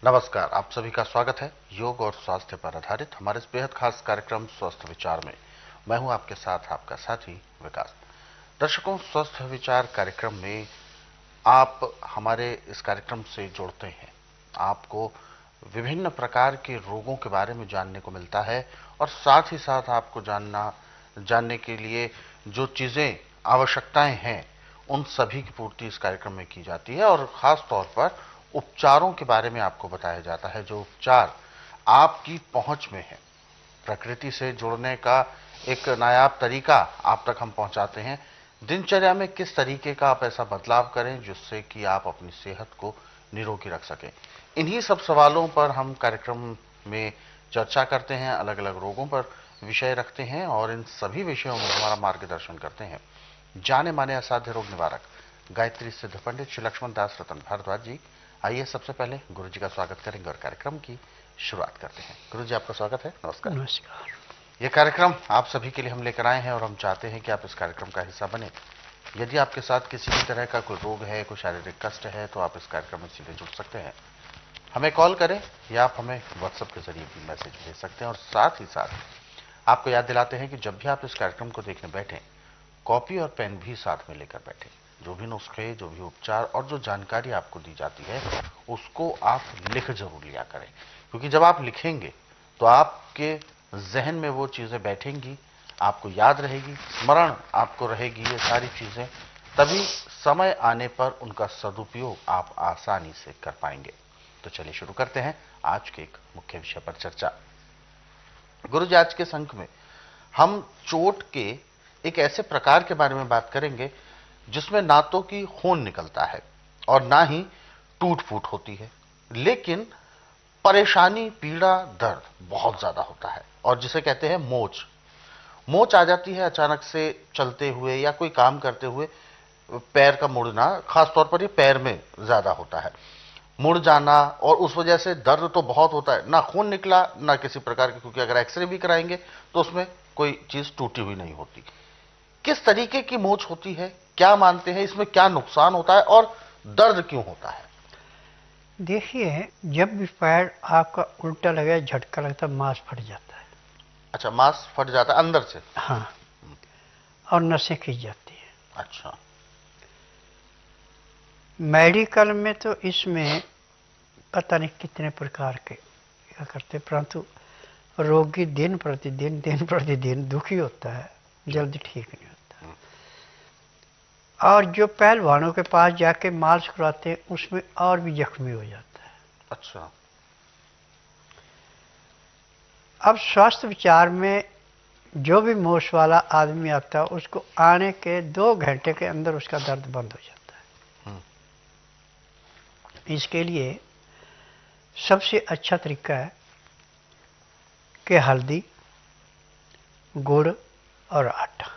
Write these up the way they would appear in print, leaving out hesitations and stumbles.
नमस्कार, आप सभी का स्वागत है योग और स्वास्थ्य पर आधारित हमारे इस बेहद खास कार्यक्रम स्वस्थ विचार में। मैं हूं आपके साथ आपका साथी विकास। दर्शकों, स्वस्थ विचार कार्यक्रम में आप हमारे इस कार्यक्रम से जुड़ते हैं। आपको विभिन्न प्रकार के रोगों के बारे में जानने को मिलता है और साथ ही साथ आपको जानने के लिए जो चीजें आवश्यकताएं हैं उन सभी की पूर्ति इस कार्यक्रम में की जाती है और खास तौर पर उपचारों के बारे में आपको बताया जाता है, जो उपचार आपकी पहुंच में है। प्रकृति से जुड़ने का एक नायाब तरीका आप तक हम पहुंचाते हैं। दिनचर्या में किस तरीके का आप ऐसा बदलाव करें जिससे कि आप अपनी सेहत को निरोगी रख सकें। इन्हीं सब सवालों पर हम कार्यक्रम में चर्चा करते हैं, अलग अलग रोगों पर विषय रखते हैं और इन सभी विषयों में हमारा मार्गदर्शन करते हैं जाने माने असाध्य रोग निवारक गायत्री सिद्ध पंडित श्री लक्ष्मण दास रतन भारद्वाज जी। आइए सबसे पहले गुरु जी का स्वागत करेंगे और कार्यक्रम की शुरुआत करते हैं। गुरु जी, आपका स्वागत है। नमस्कार। नमस्कार। यह कार्यक्रम आप सभी के लिए हम लेकर आए हैं और हम चाहते हैं कि आप इस कार्यक्रम का हिस्सा बने। यदि आपके साथ किसी भी तरह का कोई रोग है, कोई शारीरिक कष्ट है, तो आप इस कार्यक्रम में सीधे जुड़ सकते हैं। हमें कॉल करें या आप हमें व्हाट्सएप के जरिए भी मैसेज भेज सकते हैं। और साथ ही साथ आपको याद दिलाते हैं कि जब भी आप इस कार्यक्रम को देखने बैठें, कॉपी और पेन भी साथ में लेकर बैठें। जो भी नुस्खे, जो भी उपचार और जो जानकारी आपको दी जाती है उसको आप लिख जरूर लिया करें, क्योंकि जब आप लिखेंगे तो आपके जहन में वो चीजें बैठेंगी, आपको याद रहेगी, स्मरण आपको रहेगी ये सारी चीजें, तभी समय आने पर उनका सदुपयोग आप आसानी से कर पाएंगे। तो चलिए शुरू करते हैं आज के एक मुख्य विषय पर चर्चा। गुरु जी, आज के इस अंक में हम चोट के एक ऐसे प्रकार के बारे में बात करेंगे जिसमें ना तो कि खून निकलता है और ना ही टूट फूट होती है, लेकिन परेशानी, पीड़ा, दर्द बहुत ज्यादा होता है और जिसे कहते हैं मोच। मोच आ जाती है अचानक से चलते हुए या कोई काम करते हुए। पैर का मुड़ना, खासतौर पर ये पैर में ज्यादा होता है, मुड़ जाना, और उस वजह से दर्द तो बहुत होता है। ना खून निकला ना किसी प्रकार की, क्योंकि अगर एक्सरे भी कराएंगे तो उसमें कोई चीज टूटी हुई नहीं होती। किस तरीके की मोच होती है, क्या मानते हैं, इसमें क्या नुकसान होता है और दर्द क्यों होता है? देखिए, जब भी पैर आपका उल्टा लगे, झटका लगता है, मांस फट जाता है। अच्छा, मांस फट जाता है अंदर से? हाँ, और नसें खींच जाती है। अच्छा। मेडिकल में तो इसमें पता नहीं कितने प्रकार के क्या करते, परंतु रोगी दिन प्रतिदिन दुखी होता है, जल्दी ठीक नहीं होता। और जो पहलवानों के पास जाके मालिश कराते हैं उसमें और भी जख्मी हो जाता है। अच्छा। अब स्वास्थ्य विचार में जो भी मोश वाला आदमी आता है उसको आने के 2 घंटे के अंदर उसका दर्द बंद हो जाता है। इसके लिए सबसे अच्छा तरीका है कि हल्दी, गुड़ और आटा,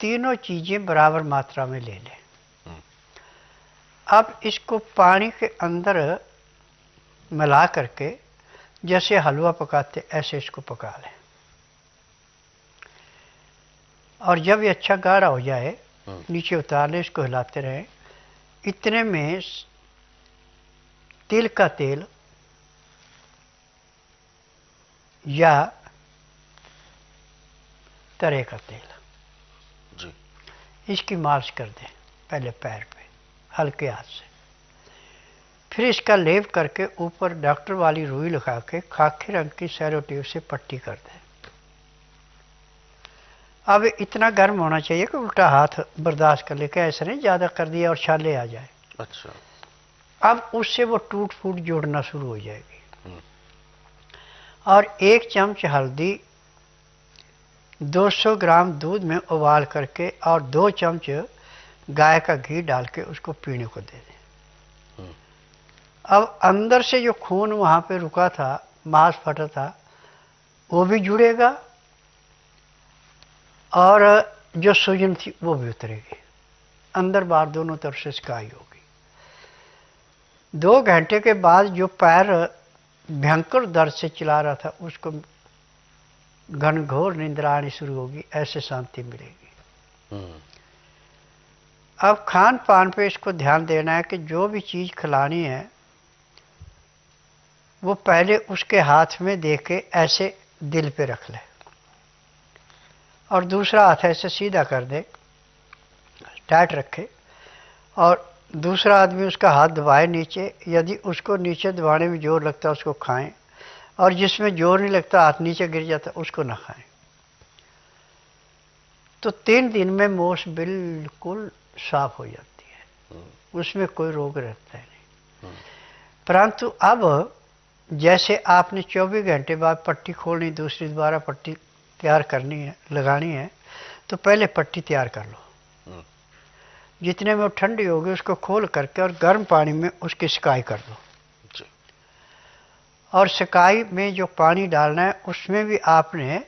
तीनों चीजें बराबर मात्रा में ले लें। अब इसको पानी के अंदर मिला करके जैसे हलवा पकाते ऐसे इसको पका लें, और जब ये अच्छा गाढ़ा हो जाए नीचे उतार लें, इसको हिलाते रहें। इतने में तिल का तेल या तरे का तेल जी। इसकी मालिश कर दें, पहले पैर पे हल्के हाथ से, फिर इसका लेप करके ऊपर डॉक्टर वाली रुई लगा के खाकी रंग की सेलो टेप से पट्टी कर दें। अब इतना गर्म होना चाहिए कि उल्टा हाथ बर्दाश्त कर ले, कि ऐसा नहीं ज़्यादा कर दिया और छाले आ जाए। अच्छा। अब उससे वो टूट फूट जोड़ना शुरू हो जाएगी। और 1 चम्मच हल्दी 200 ग्राम दूध में उबाल करके और 2 चम्मच गाय का घी डाल के उसको पीने को दे दें। अब अंदर से जो खून वहाँ पे रुका था, मांस फटा था, वो भी जुड़ेगा और जो सूजन थी वो भी उतरेगी, अंदर बाहर दोनों तरफ से सिकाई होगी। 2 घंटे के बाद जो पैर भयंकर दर्द से चिल्ला रहा था उसको घनघोर निंद्रा आनी शुरू होगी, ऐसे शांति मिलेगी। अब खान पान पे इसको ध्यान देना है कि जो भी चीज़ खिलानी है वो पहले उसके हाथ में दे के ऐसे दिल पे रख ले और दूसरा हाथ ऐसे सीधा कर दे, टाइट रखे, और दूसरा आदमी उसका हाथ दबाए नीचे। यदि उसको नीचे दबाने में जोर लगता है उसको खाएं, और जिसमें जोर नहीं लगता हाथ नीचे गिर जाता उसको ना खाएं। तो 3 दिन में मोश बिल्कुल साफ हो जाती है, उसमें कोई रोग रहता है नहीं। परंतु अब जैसे आपने 24 घंटे बाद पट्टी खोलनी, दूसरी दोबारा पट्टी तैयार करनी है, लगानी है, तो पहले पट्टी तैयार कर लो। जितने में वो ठंडी होगी उसको खोल करके और गर्म पानी में उसकी सिकाई कर दो। और सिकाई में जो पानी डालना है उसमें भी आपने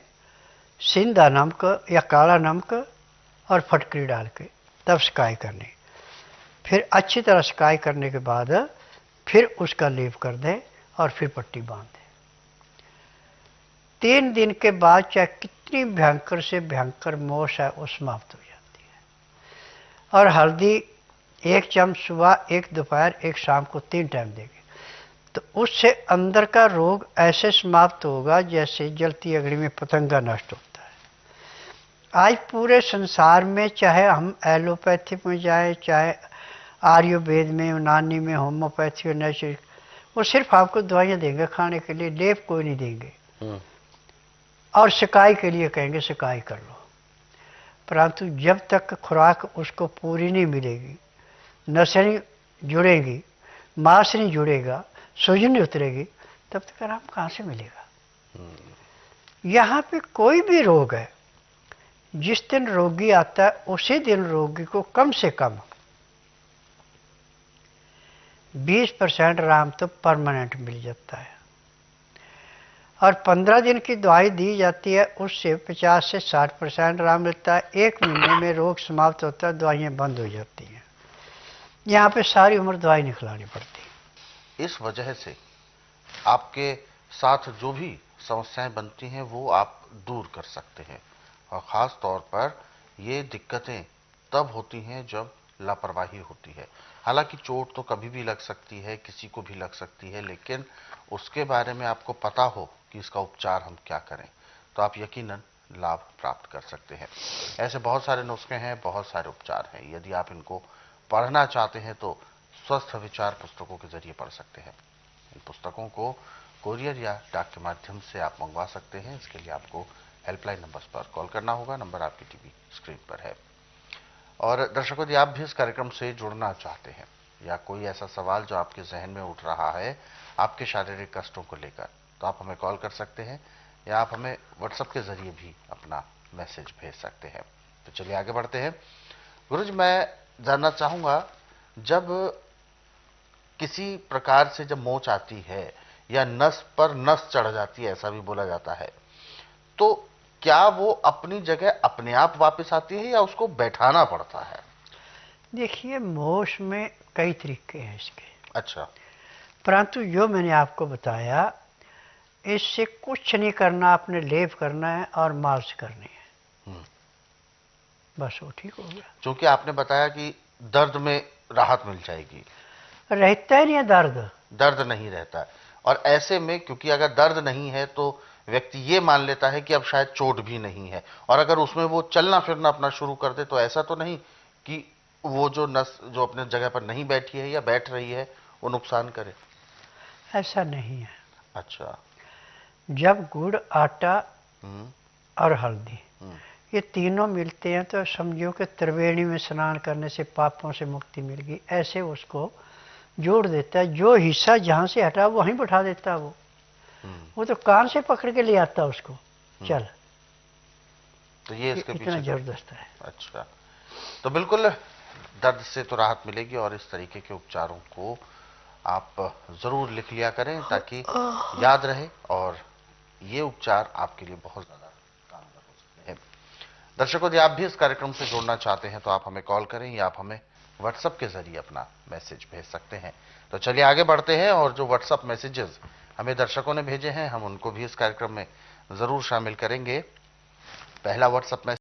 सिंधा नमक या काला नमक और फटकरी डाल के तब सिकाई करनी। फिर अच्छी तरह सिकाई करने के बाद फिर उसका लेप कर दें और फिर पट्टी बांध दें। 3 दिन के बाद चाहे कितनी भयंकर से भयंकर मोश है वो समाप्त हो जाती है। और हल्दी 1 चम्मच सुबह, 1 दोपहर, 1 शाम को 3 टाइम देंगे तो उससे अंदर का रोग ऐसे समाप्त होगा जैसे जलती अगड़ी में पतंगा नष्ट होता है। आज पूरे संसार में चाहे हम एलोपैथी में जाए, चाहे आयुर्वेद में, यूनानी में, होम्योपैथी और नेचुरल, वो सिर्फ आपको दवाइयाँ देंगे खाने के लिए, लेप कोई नहीं देंगे। और सिकाई के लिए कहेंगे सिकाई कर लो। परंतु जब तक खुराक उसको पूरी नहीं मिलेगी, नसें नहीं जुड़ेंगी, मांस नहीं जुड़ेगा, सूजन नहीं उतरेगी, तब तक आराम कहाँ से मिलेगा। यहाँ पे कोई भी रोग है, जिस दिन रोगी आता है उसी दिन रोगी को कम से कम 20% आराम तो परमानेंट मिल जाता है। और 15 दिन की दवाई दी जाती है, उससे 50 से 60% आराम मिलता है। 1 महीने में रोग समाप्त होता है, दवाइयाँ बंद हो जाती हैं। यहाँ पे सारी उम्र दवाई नहीं खिलानी पड़ती। इस वजह से आपके साथ जो भी समस्याएं बनती हैं वो आप दूर कर सकते हैं। और ख़ास तौर पर ये दिक्कतें तब होती हैं जब लापरवाही होती है। हालांकि चोट तो कभी भी लग सकती है, किसी को भी लग सकती है, लेकिन उसके बारे में आपको पता हो कि इसका उपचार हम क्या करें तो आप यकीनन लाभ प्राप्त कर सकते हैं। ऐसे बहुत सारे नुस्खे हैं, बहुत सारे उपचार हैं। यदि आप इनको पढ़ना चाहते हैं तो स्वस्थ विचार पुस्तकों के जरिए पढ़ सकते हैं। इन पुस्तकों को कोरियर या डाक के माध्यम से आप मंगवा सकते हैं। इसके लिए आपको हेल्पलाइन नंबर्स पर कॉल करना होगा, नंबर आपकी टीवी स्क्रीन पर है। और दर्शकों, यदि आप भी इस कार्यक्रम से जुड़ना चाहते हैं या कोई ऐसा सवाल जो आपके जहन में उठ रहा है आपके शारीरिक कष्टों को लेकर, तो आप हमें कॉल कर सकते हैं या आप हमें व्हाट्सएप के जरिए भी अपना मैसेज भेज सकते हैं। तो चलिए आगे बढ़ते हैं। गुरुजी, मैं जानना चाहूँगा, जब किसी प्रकार से जब मोच आती है या नस पर नस चढ़ जाती है, ऐसा भी बोला जाता है, तो क्या वो अपनी जगह अपने आप वापस आती है या उसको बैठाना पड़ता है? देखिए, मोश में कई तरीके हैं इसके। अच्छा। परंतु जो मैंने आपको बताया, इससे कुछ नहीं करना, आपने लेप करना है और मालिश करनी है, बस वो ठीक हो गया। क्योंकि आपने बताया कि दर्द में राहत मिल जाएगी। रहता ही नहीं है दर्द, दर्द नहीं रहता। और ऐसे में क्योंकि अगर दर्द नहीं है तो व्यक्ति ये मान लेता है कि अब शायद चोट भी नहीं है, और अगर उसमें वो चलना फिरना अपना शुरू कर दे तो ऐसा तो नहीं कि वो जो नस जो अपने जगह पर नहीं बैठी है या बैठ रही है वो नुकसान करे? ऐसा नहीं है। अच्छा। जब गुड़, आटा हम्म। और हल्दी ये तीनों मिलते हैं तो समझो कि त्रिवेणी में स्नान करने से पापों से मुक्ति मिल गई, ऐसे उसको जोड़ देता है। जो हिस्सा जहाँ से हटा वहीं बैठा देता है। वो तो कान से पकड़ के ले आता है उसको, चल। तो ये इसके इतना पीछे जबरदस्त है। अच्छा, तो बिल्कुल दर्द से तो राहत मिलेगी। और इस तरीके के उपचारों को आप जरूर लिख लिया करें ताकि याद रहे, और ये उपचार आपके लिए बहुत ज्यादा कारगर हो सकते हैं। दर्शकों, यदि आप भी इस कार्यक्रम से जुड़ना चाहते हैं तो आप हमें कॉल करें या आप हमें व्हाट्सएप के जरिए अपना मैसेज भेज सकते हैं। तो चलिए आगे बढ़ते हैं, और जो व्हाट्सएप मैसेजेस हमें दर्शकों ने भेजे हैं हम उनको भी इस कार्यक्रम में जरूर शामिल करेंगे। पहला व्हाट्सएप मैसेज